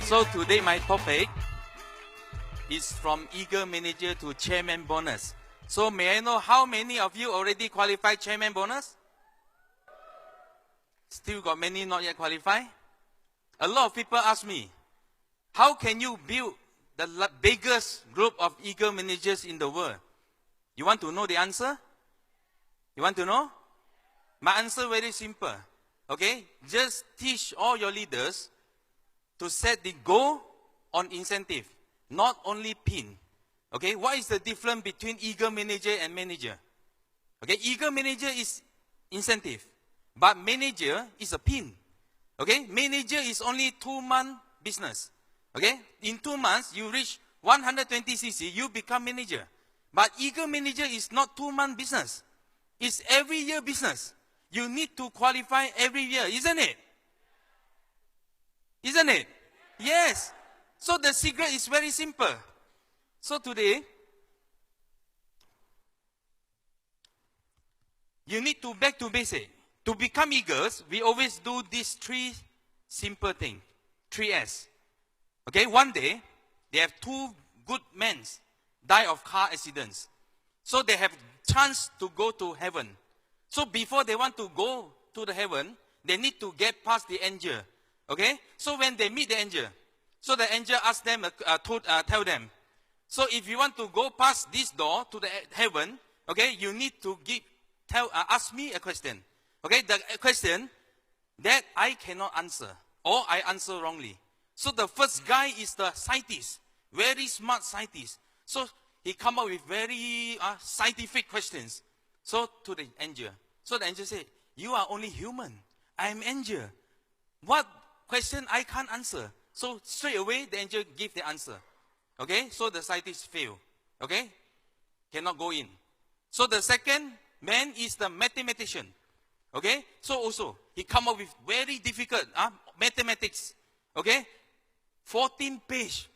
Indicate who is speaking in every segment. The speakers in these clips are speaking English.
Speaker 1: So today my topic is from eager manager to chairman bonus. So may I know how many of you already qualified chairman bonus? Still got many not yet qualified? A lot of people ask me, how can you build the biggest group of eager managers in the world? You want to know the answer? You want to know? My answer very simple. Okay? Just teach all your leaders to set the goal on incentive, not only pin. Okay? What is the difference between eager manager and manager? Okay? Eager manager is incentive, but manager is a pin. Okay? Manager is only 2-month business. Okay? In 2 months, you reach 120 cc, you become manager. But eager manager is not 2-month business. It's every year business. You need to qualify every year, isn't it? Isn't it? Yes. So the secret is very simple. So today, you need to back to basic. To become eagers, we always do these 3 simple things. 3S. Okay, one day, they have 2 good men die of car accidents. So they have chance to go to heaven. So before they want to go to the heaven, they need to get past the angel. Okay? So when they meet the angel, so the angel asks them, tell them, so if you want to go past this door to the heaven, okay, you need to ask me a question. Okay, the question that I cannot answer, or I answer wrongly. So the first guy is the scientist, very smart scientist. So he come up with very scientific questions. So to the angel. So the angel said, you are only human. I am angel. What question I can't answer? So straight away the angel give the answer. Okay, so the scientist fail. Okay, cannot go in. So the second man is the mathematician. Okay, so also he come up with very difficult mathematics. Okay, 14 page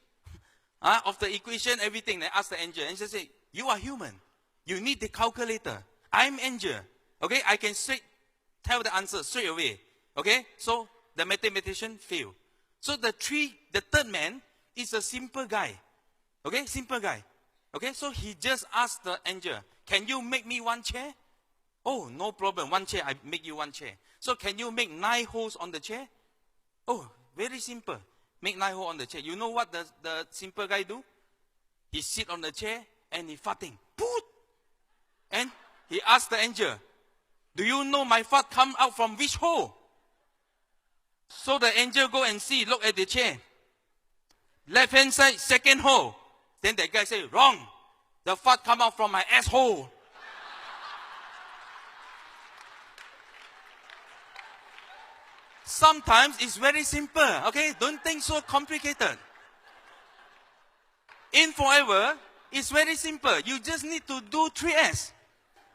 Speaker 1: of the equation, everything. They ask the angel. Angel say, you are human. You need the calculator. I'm angel. Okay, I can tell the answer straight away. Okay, so the mathematician fail. So the third man is a simple guy. Okay, simple guy. Okay, so he just asked the angel, can you make me 1 chair? Oh, no problem. 1 chair, I make you 1 chair. So can you make 9 holes on the chair? Oh, very simple. Make 9 holes on the chair. You know what the simple guy do? He sit on the chair and he farting. Put! And he asked the angel, do you know my fart come out from which hole? So the angel go and see, look at the chair. Left hand side, second hole. Then the guy say, wrong. The fart come out from my asshole. Sometimes it's very simple, okay? Don't think so complicated. In Forever, it's very simple. You just need to do 3S,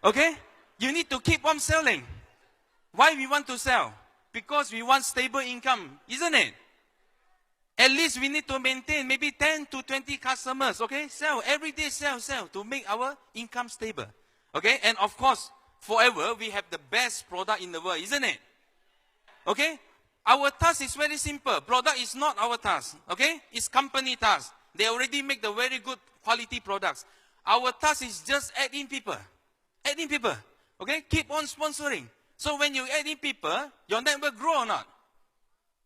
Speaker 1: okay? You need to keep on selling. Why we want to sell? Because we want stable income, isn't it? At least we need to maintain maybe 10 to 20 customers, okay? Sell, every day sell to make our income stable, okay? And of course, Forever, we have the best product in the world, isn't it? Okay? Our task is very simple. Product is not our task. Okay? It's company task. They already make the very good quality products. Our task is just add in people. Add in people. Okay? Keep on sponsoring. So when you add in people, your network grow or not?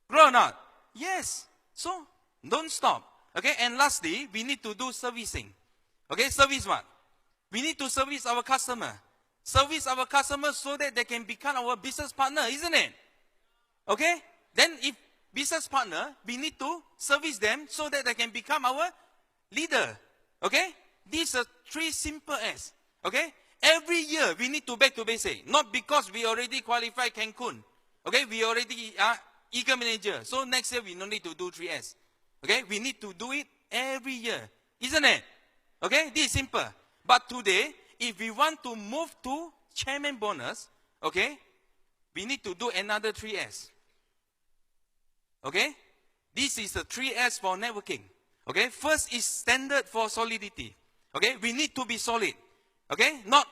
Speaker 1: Grow or not? Yes. So don't stop. Okay? And lastly, we need to do servicing. Okay? Service what? We need to service our customer. Service our customers so that they can become our business partner, isn't it? Okay? Then if business partner, we need to service them so that they can become our leader. Okay? These are 3 simple S. Okay? Every year we need to back to basic. Not because we already qualified Cancun. Okay? We already are eager manager. So next year we no need to do 3S. Okay? We need to do it every year. Isn't it? Okay? This is simple. But today, if we want to move to chairman bonus, okay, we need to do another 3S. Okay? This is the 3S for networking. Okay? First is standard for solidity. Okay? We need to be solid. Okay? Not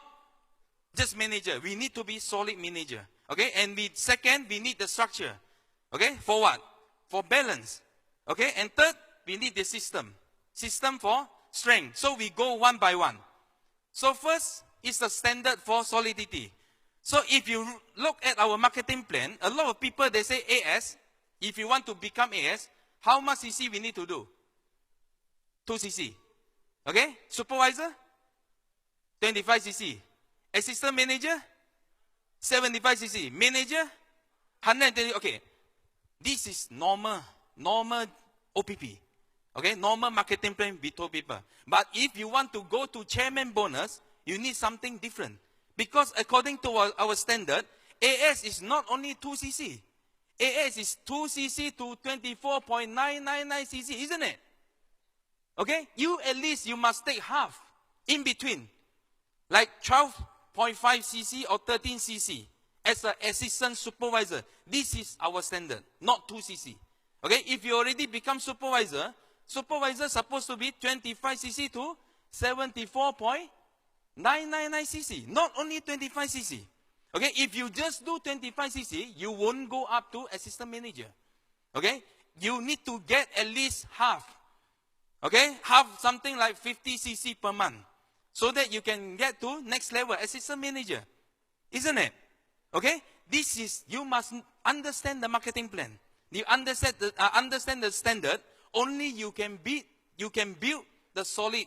Speaker 1: just manager. We need to be solid manager. Okay? And second, we need the structure. Okay? For what? For balance. Okay, and third, we need the system. System for strength. So we go one by one. So first is the standard for solidity. So if you look at our marketing plan, a lot of people, they say AS. If you want to become AS, how much CC we need to do? 2 CC. Okay? Supervisor? 25 CC. Assistant manager? 75 CC. Manager? 120. Okay. This is normal OPP. Okay? Normal marketing plan we told people. But if you want to go to chairman bonus, you need something different. Because according to our standard, AS is not only 2 CC. AS is 2 CC to 24.999 CC, isn't it? Okay? At least you must take half in between. Like 12.5 CC or 13 CC as an assistant supervisor. This is our standard, not 2 CC. Okay? If you already become supervisor supposed to be 25 CC to 74.999 CC. Not only 25 CC. Okay? If you just do 25 CC, you won't go up to assistant manager. Okay? You need to get at least half. Okay? Half, something like 50 CC per month. So that you can get to next level, assistant manager. Isn't it? Okay? This is, you must understand the marketing plan. You understand the standard. Only you can build the solid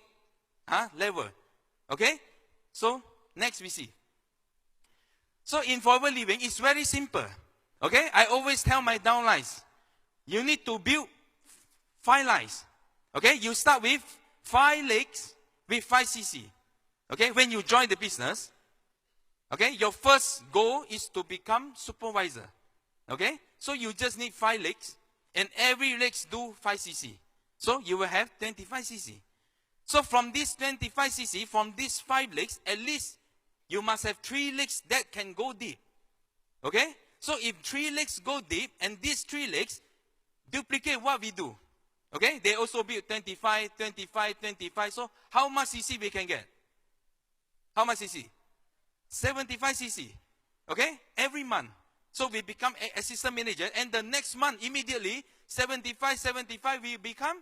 Speaker 1: level. Okay? So, next we see. So, in Forever Living, it's very simple. Okay? I always tell my downlines, you need to build 5 lines. Okay? You start with 5 legs with 5 CC. Okay? When you join the business, okay, your first goal is to become supervisor. Okay? So you just need 5 legs, and every legs do 5 CC. So you will have 25 CC. So from this 25 CC, from these 5 legs, at least you must have 3 legs that can go deep. Okay? So if 3 legs go deep, and these 3 legs duplicate what we do. Okay? They also build 25, 25, 25. So how much CC we can get? How much CC? 75 CC. Okay? Every month. So we become an assistant manager, and the next month, immediately, 75, we become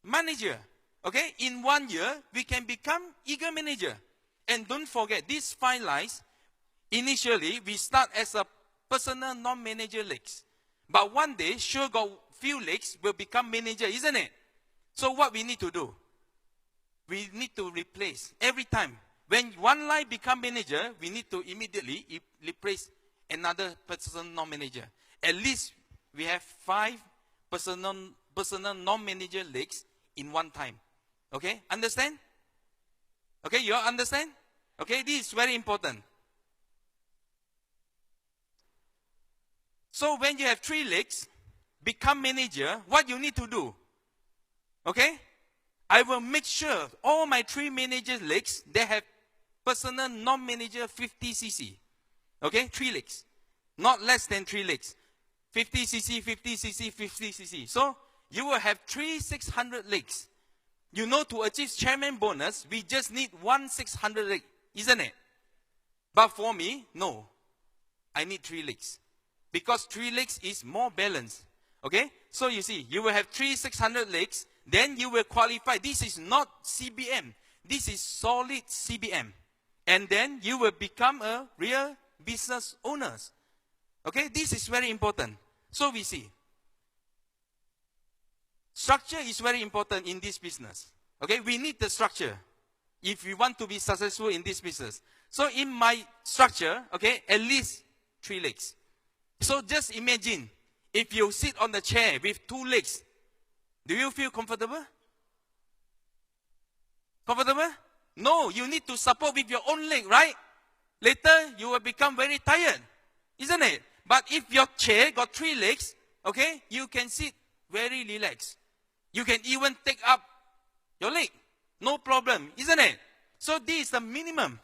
Speaker 1: manager. Okay? In 1 year, we can become eager manager. And don't forget, these 5 lines, initially, we start as a personal non-manager legs. But one day, sure got few legs will become manager, isn't it? So what we need to do? We need to replace every time. When one line become manager, we need to immediately replace another personal non-manager. At least we have 5 personal non-manager legs in one time. Okay? Understand? Okay, you all understand? Okay, this is very important. So when you have 3 legs, become manager, what you need to do? Okay? I will make sure all my 3 manager legs, they have personal non-manager 50 CC. Okay? 3 legs. Not less than 3 legs. 50 CC, 50 CC, 50 CC. So, you will have 600 legs. You know, to achieve chairman bonus, we just need 600 legs. Isn't it? But for me, no. I need 3 legs. Because 3 legs is more balanced. Okay? So, you see, you will have 600 legs. Then you will qualify. This is not CBM. This is solid CBM. And then you will become a real business owner. Okay, this is very important. So we see. Structure is very important in this business. Okay, we need the structure if we want to be successful in this business. So in my structure, okay, at least 3 legs. So just imagine, if you sit on the chair with 2 legs, do you feel comfortable? Comfortable? No, you need to support with your own leg, right? Later, you will become very tired, isn't it? But if your chair got 3 legs, okay, you can sit very relaxed. You can even take up your leg. No problem, isn't it? So this is the minimum.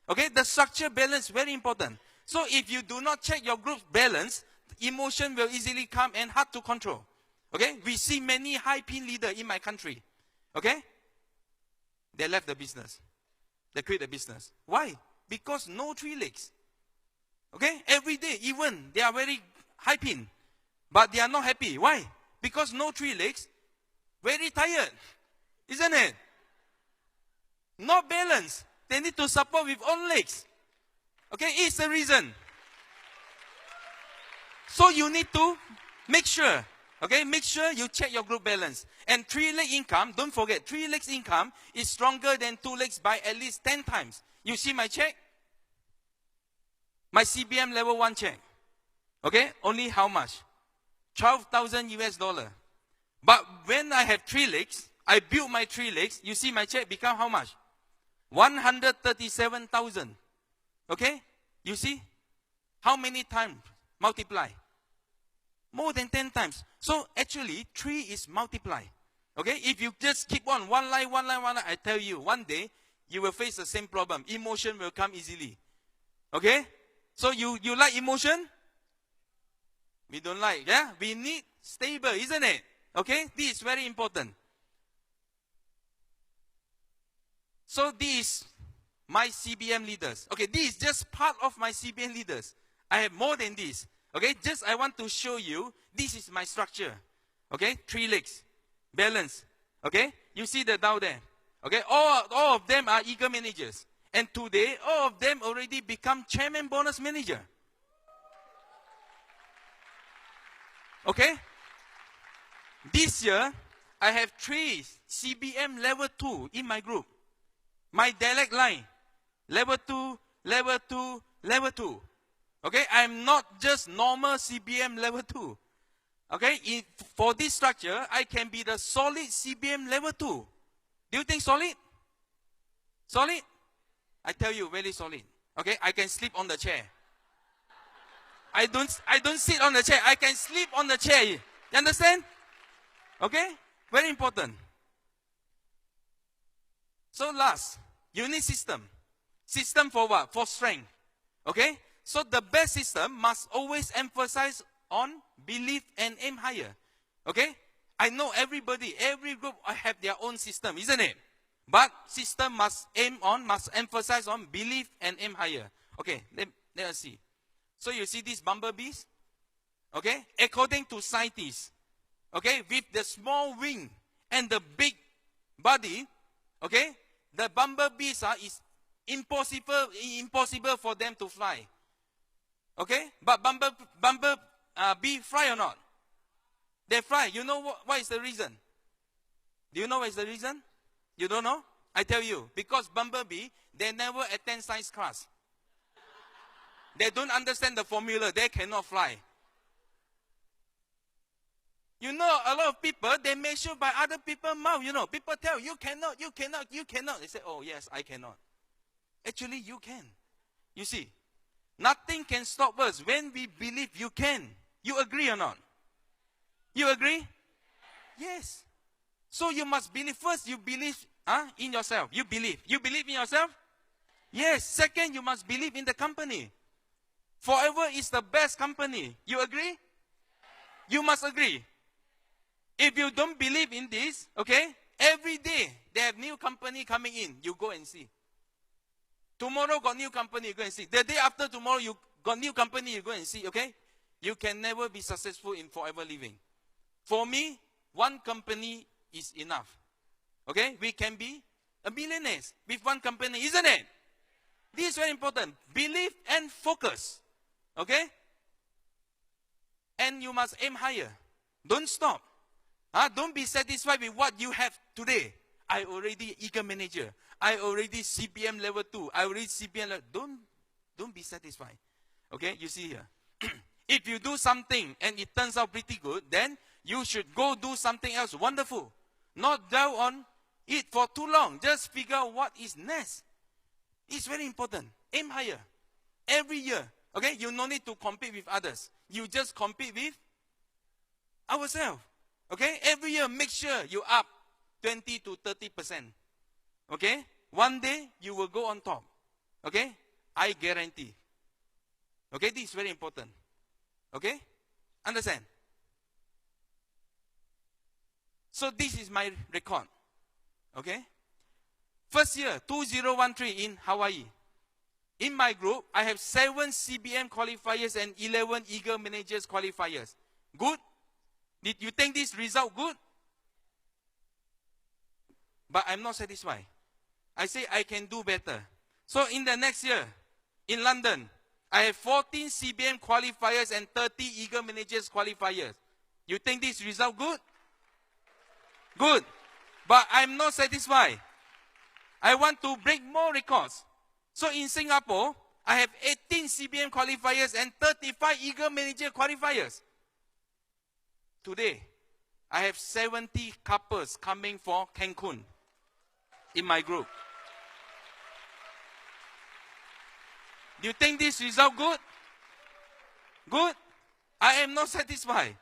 Speaker 1: Okay, the structure balance is very important. So if you do not check your group balance, emotion will easily come and hard to control. Okay, we see many high-pin leaders in my country. Okay, they left the business. They quit the business. Why? Because no 3 legs. Okay, every day, even they are very high-pin, but they are not happy. Why? Because no 3 legs, very tired. Isn't it? Not balanced. They need to support with all legs. Okay, it's the reason. So you need to make sure. Okay, make sure you check your group balance. And 3-leg income, don't forget, 3 legs income is stronger than 2 legs by at least 10 times. You see my check? My CBM level 1 check. Okay, only how much? 12,000 US dollar. But when I have 3 legs, I build my 3 legs, you see my check become how much? 137,000. Okay, you see? How many times multiply? More than 10 times. So actually, 3 is multiply. Okay, if you just keep on one line, I tell you, one day, you will face the same problem. Emotion will come easily. Okay? So you like emotion? We don't like, yeah? We need stable, isn't it? Okay? This is very important. So this is my CBM leaders. Okay, this is just part of my CBM leaders. I have more than this. Okay, just I want to show you, this is my structure. Okay, 3 legs, balance. Okay, you see the down there. Okay, all of them are eager managers. And today, all of them already become chairman bonus manager. Okay, this year, I have 3 CBM level 2 in my group. My direct line, level 2, level 2, level 2. Okay, I'm not just normal CBM level 2. Okay, for this structure, I can be the solid CBM level 2. Do you think solid? Solid? I tell you, very solid. Okay, I can sleep on the chair. I don't sit on the chair. I can sleep on the chair. You understand? Okay, very important. So last, unit system. System for what? For strength. Okay? So the best system must always emphasize on belief and aim higher. Okay? I know everybody, every group have their own system, isn't it? But system must emphasize on belief and aim higher. Okay, let us see. So you see these bumblebees? Okay? According to scientists, okay, with the small wing and the big body, okay, the bumblebees is impossible for them to fly. Okay? But bee fly or not? They fly. You know what is the reason? Do you know what is the reason? You don't know? I tell you. Because bumblebee, they never attend science class. They don't understand the formula. They cannot fly. You know, a lot of people, they measure by other people's mouth. You know, people tell you cannot. They say, oh yes, I cannot. Actually, you can. You see, nothing can stop us when we believe you can. You agree or not? You agree? Yes. So you must believe. First, you believe in yourself. You believe. You believe in yourself? Yes. Second, you must believe in the company. Forever is the best company. You agree? You must agree. If you don't believe in this, okay, every day they have new company coming in. You go and see. Tomorrow got new company, you go and see. The day after tomorrow, you got new company, you go and see, okay? You can never be successful in forever living. For me, one company is enough. Okay? We can be a millionaires with one company, isn't it? This is very important. Believe and focus. Okay? And you must aim higher. Don't stop. Don't be satisfied with what you have today. I already eager manager. I already CPM level 2. I already CPM level. Don't be satisfied. Okay? You see here. If you do something and it turns out pretty good, then you should go do something else wonderful. Not dwell on it for too long. Just figure out what is next. It's very important. Aim higher. Every year. Okay? You no need to compete with others. You just compete with ourselves. Okay? Every year, make sure you up 20 to 30%. Okay? One day, you will go on top. Okay? I guarantee. Okay? This is very important. Okay? Understand? So this is my record. Okay? First year, 2013 in Hawaii. In my group, I have 7 CBM qualifiers and 11 eager managers qualifiers. Good? Did you think this result good? But I'm not satisfied. I say I can do better. So in the next year, in London, I have 14 CBM qualifiers and 30 Eagle Managers qualifiers. You think this result good? Good. But I'm not satisfied. I want to break more records. So in Singapore, I have 18 CBM qualifiers and 35 Eagle Manager qualifiers. Today, I have 70 couples coming for Cancun in my group. Do you think this result good? Good? I am not satisfied.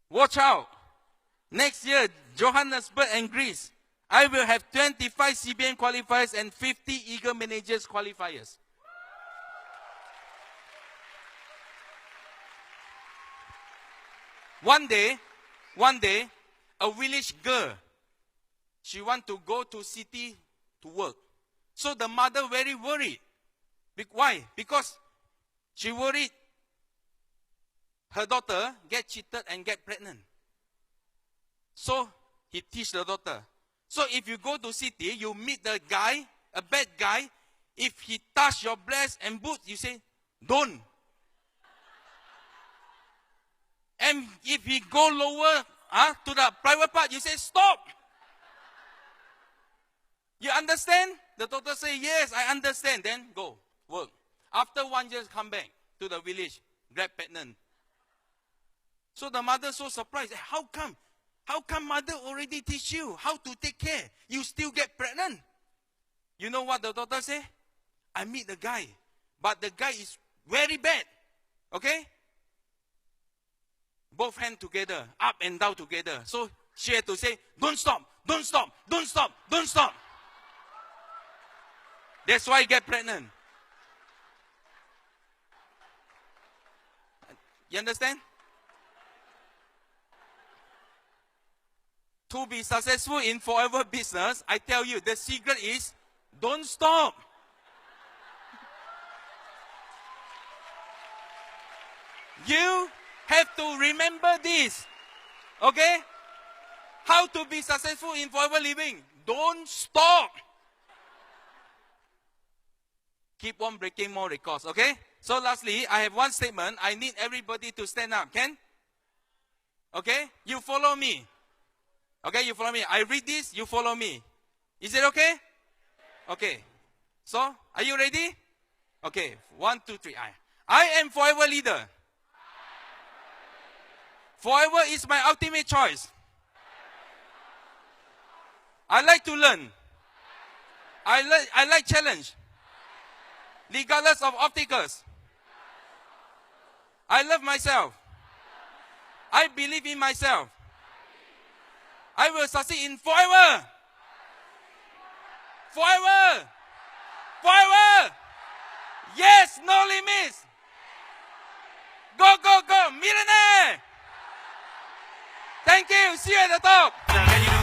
Speaker 1: Watch out. Next year, Johannesburg and Greece, I will have 25 CBM qualifiers and 50 Eagle Managers qualifiers. One day, a village girl, she want to go to city to work. So the mother very worried. Why? Because she worried her daughter get cheated and get pregnant. So he teach the daughter. So if you go to city, you meet the guy, a bad guy. If he touch your breast and boot, you say, don't. And if he go lower to the private part, you say, stop. You understand? The daughter say, yes, I understand. Then go, work. After 1 year, come back to the village, grab pregnant. So the mother so surprised. How come? How come mother already teach you how to take care? You still get pregnant. You know what the daughter say? I meet the guy. But the guy is very bad. Okay? Both hands together, up and down together. So she had to say, don't stop, don't stop, don't stop, don't stop. That's why I get pregnant. You understand? To be successful in forever business, I tell you, the secret is don't stop. You have to remember this. Okay? How to be successful in forever living? Don't stop. Keep on breaking more records. Okay? So lastly, I have one statement. I need everybody to stand up. Can? Okay? You follow me. Okay, you follow me. I read this, you follow me. Is it okay? Okay. So, are you ready? Okay. 1, 2, 3. I am forever leader. Forever is my ultimate choice. I like to learn. I like challenge. Regardless of obstacles. I love myself. I believe in myself. I will succeed in forever. Forever. Forever. Yes, no limits. Go, go, go. Millionaire. Thank you. See you at the top.